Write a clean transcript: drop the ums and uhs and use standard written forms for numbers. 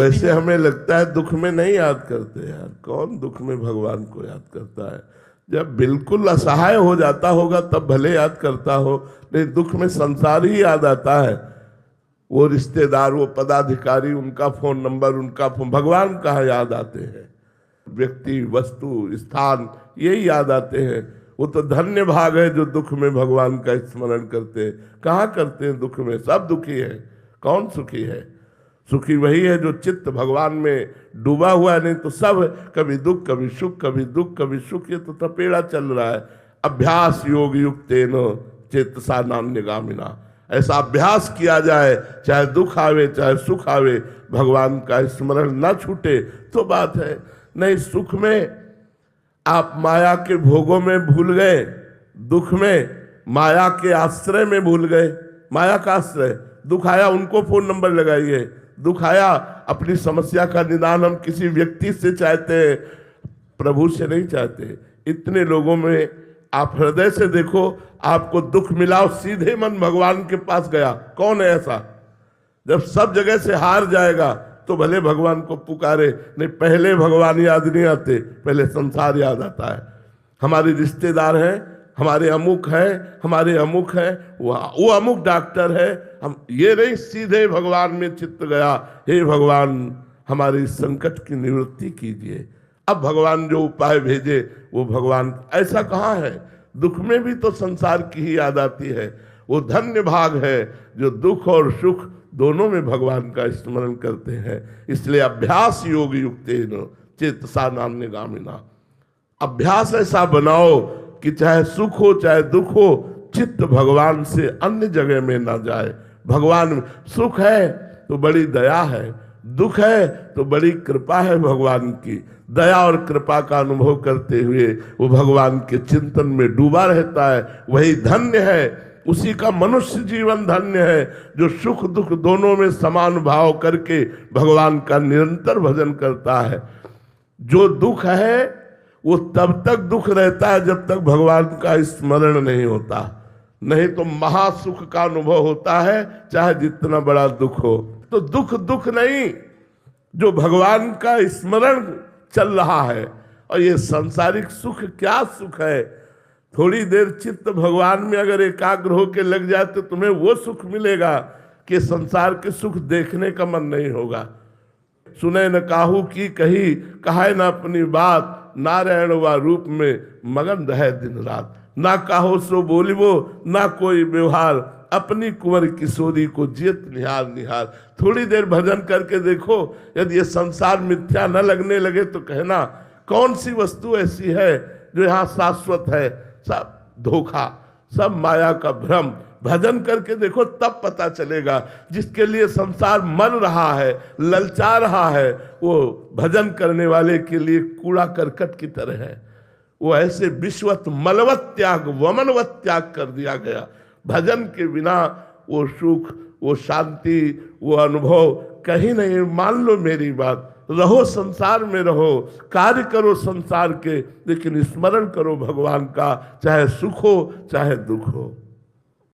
वैसे है। हमें लगता है दुख में नहीं याद करते यार, कौन दुख में भगवान को याद करता है? जब बिल्कुल असहाय हो जाता होगा तब भले याद करता हो, नहीं दुख में संसार ही याद आता है। वो रिश्तेदार, वो पदाधिकारी, उनका फोन नंबर, उनका फोन, भगवान कहाँ याद आते हैं? व्यक्ति, वस्तु, स्थान, यही याद आते हैं। वो तो धन्य भाग है जो दुख में भगवान का स्मरण करते हैं। कहाँ करते हैं दुख में? सब दुखी है, कौन सुखी है? सुखी वही है जो चित्त भगवान में डूबा हुआ है, नहीं तो सब कभी दुख कभी सुख, कभी दुख कभी सुख, ये तो तपेड़ा चल रहा है। अभ्यास योग युक्तेन चेतसा नान्यगामिना, ऐसा अभ्यास किया जाए, चाहे दुख आवे चाहे सुख आवे, भगवान का स्मरण ना छूटे तो बात है। नहीं, सुख में आप माया के भोगों में भूल गए, दुख में माया के आश्रय में भूल गए। माया का आश्रय, दुख आया उनको फोन नंबर लगाइए, दुख आया अपनी समस्या का निदान हम किसी व्यक्ति से चाहते हैं, प्रभु से नहीं चाहते। इतने लोगों में आप हृदय से देखो, आपको दुख मिला और सीधे मन भगवान के पास गया, कौन है ऐसा? जब सब जगह से हार जाएगा तो भले भगवान को पुकारे, नहीं पहले भगवान याद नहीं आते, पहले संसार याद आता है। हमारे रिश्तेदार हैं, हमारे अमुक हैं, हमारे अमुक हैं, वो अमुक डॉक्टर है, हम ये नहीं, सीधे भगवान में चित्त गया, हे भगवान हमारे इस संकट की निवृत्ति कीजिए। अब भगवान जो उपाय भेजे वो भगवान, ऐसा कहाँ है? दुख में भी तो संसार की ही याद आती है। वो धन्य भाग है जो दुख और सुख दोनों में भगवान का स्मरण करते हैं। इसलिए अभ्यास योग युक्तेन चेतसा नान्यगामिना, अभ्यास ऐसा बनाओ कि चाहे सुख हो चाहे दुख हो, चित्त भगवान से अन्य जगह में ना जाए। भगवान, सुख है तो बड़ी दया है, दुख है तो बड़ी कृपा है भगवान की। दया और कृपा का अनुभव करते हुए वो भगवान के चिंतन में डूबा रहता है, वही धन्य है। उसी का मनुष्य जीवन धन्य है जो सुख दुख दोनों में समान भाव करके भगवान का निरंतर भजन करता है। जो दुख है वो तब तक दुख रहता है जब तक भगवान का स्मरण नहीं होता, नहीं तो महासुख का अनुभव होता है चाहे जितना बड़ा दुख हो। तो दुख दुख नहीं, जो भगवान का स्मरण चल रहा है। और ये सांसारिक सुख क्या सुख है? थोड़ी देर चित्त भगवान में अगर एकाग्र होकर लग जाए तो तुम्हें वो सुख मिलेगा कि संसार के सुख देखने का मन नहीं होगा। सुने न काहू की कही, कहे न अपनी बात, नारायण व रूप में मगन रहे दिन रात। ना काहो सो बोलिबो ना कोई व्यवहार, अपनी कुंवर किशोरी को जियत निहार निहार। थोड़ी देर भजन करके देखो, यदि ये संसार मिथ्या न लगने लगे तो कहना कौन सी वस्तु ऐसी है जो यहाँ शाश्वत है? सब धोखा, सब माया का भ्रम। भजन करके देखो तब पता चलेगा। जिसके लिए संसार मर रहा है, ललचा रहा है, वो भजन करने वाले के लिए कूड़ा करकट की तरह है। वो ऐसे विश्वत मलवत त्याग वमनवत त्याग कर दिया गया। भजन के बिना वो सुख, वो शांति, वो अनुभव कहीं नहीं। मान लो मेरी बात, रहो संसार में रहो, कार्य करो संसार के, लेकिन स्मरण करो भगवान का, चाहे सुख हो चाहे दुख हो।